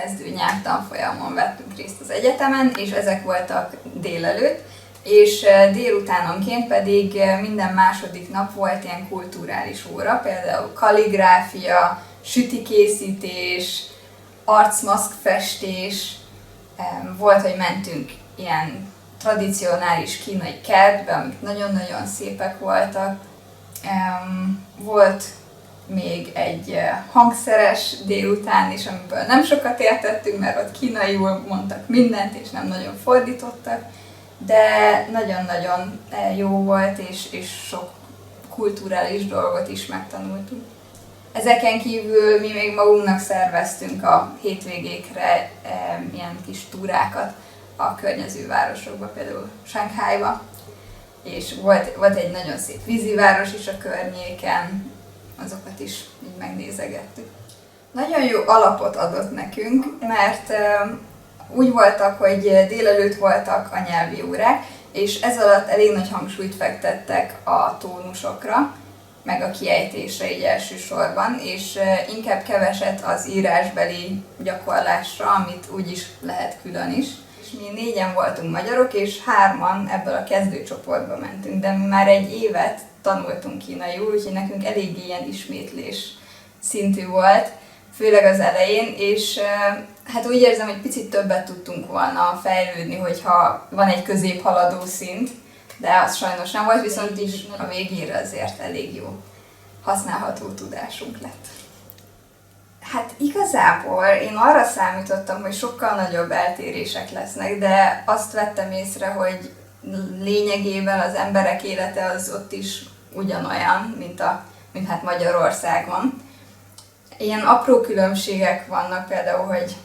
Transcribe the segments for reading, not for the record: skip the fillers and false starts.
kezdő nyelvtanfolyamon vettünk részt az egyetemen, és ezek voltak délelőtt, és délutánonként pedig minden második nap volt ilyen kulturális óra, például kalligráfia, sütikészítés, arcmaszkfestés, volt, hogy mentünk ilyen tradicionális kínai kertbe, amik nagyon-nagyon szépek voltak. Volt még egy hangszeres délután is, amiből nem sokat értettünk, mert ott kínaiul mondtak mindent, és nem nagyon fordítottak, de nagyon-nagyon jó volt, és sok kulturális dolgot is megtanultunk. Ezeken kívül mi még magunknak szerveztünk a hétvégékre ilyen kis túrákat a környező városokba, például Sanghajba, és volt egy nagyon szép víziváros is a környéken, azokat is így megnézegettük. Nagyon jó alapot adott nekünk, mert úgy voltak, hogy délelőtt voltak a nyelvi órák, és ez alatt elég nagy hangsúlyt fektettek a tónusokra, meg a kiejtésre így elsősorban, és inkább keveset az írásbeli gyakorlásra, amit úgyis lehet külön is. És mi 4-en voltunk magyarok, és 3-an ebből a kezdőcsoportba mentünk, de mi már egy évet tanultunk kínaiul, úgyhogy nekünk eléggé ilyen ismétlés szintű volt, főleg az elején, és hát úgy érzem, hogy picit többet tudtunk volna fejlődni, hogyha van egy középhaladó szint, de az sajnos nem volt, viszont is a végére azért elég jó használható tudásunk lett. Hát igazából én arra számítottam, hogy sokkal nagyobb eltérések lesznek, de azt vettem észre, hogy lényegében az emberek élete az ott is ugyanolyan, mint hát Magyarországon. Ilyen apró különbségek vannak például, hogy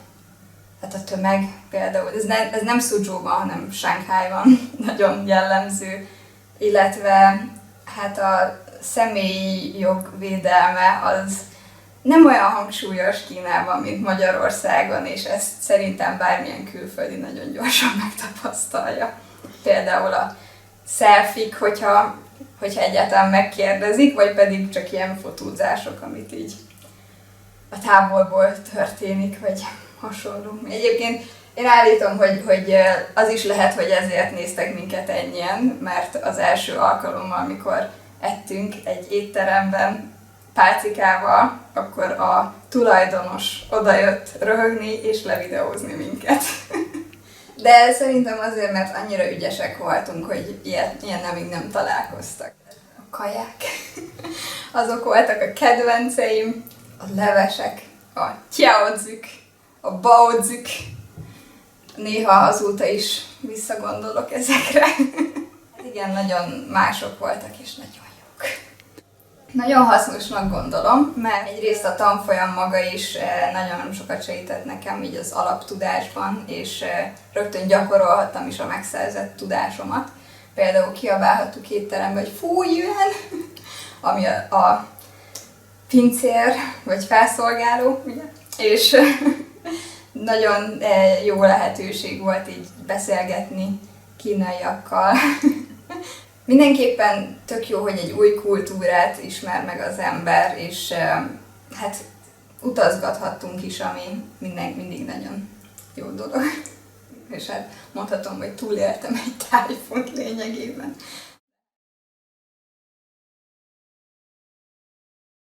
hát a tömeg például, ez nem Szuzsóban, hanem Sanghajban nagyon jellemző, illetve hát a személyi jogvédelme az nem olyan hangsúlyos Kínában, mint Magyarországon, és ezt szerintem bármilyen külföldi nagyon gyorsan megtapasztalja. Például a selfie-k, hogyha egyáltalán megkérdezik, vagy pedig csak ilyen fotózások, amit így a távolból történik, vagy hasonló. Egyébként én állítom, hogy az is lehet, hogy ezért néztek minket ennyien, mert az első alkalommal, amikor ettünk egy étteremben pálcikával, akkor a tulajdonos odajött röhögni és levideózni minket. De szerintem azért, mert annyira ügyesek voltunk, hogy ilyennel még nem találkoztak. A kaják, azok voltak a kedvenceim, a levesek, a tiaozük, a baozük. Néha azóta is visszagondolok ezekre. Igen, nagyon mások voltak és nagyon jók. Nagyon hasznosnak gondolom, mert egyrészt a tanfolyam maga is nagyon sokat segített nekem így az alaptudásban, és rögtön gyakorolhattam is a megszerzett tudásomat. Például kiabálhattuk étteremben, hogy fúj, jöjjön, ami a pincér, vagy felszolgáló, ugye? És nagyon jó lehetőség volt így beszélgetni kínaiakkal. Mindenképpen tök jó, hogy egy új kultúrát ismer meg az ember, és hát utazgathattunk is, ami mindig nagyon jó dolog. És hát mondhatom, hogy túléltem egy tájfont lényegében.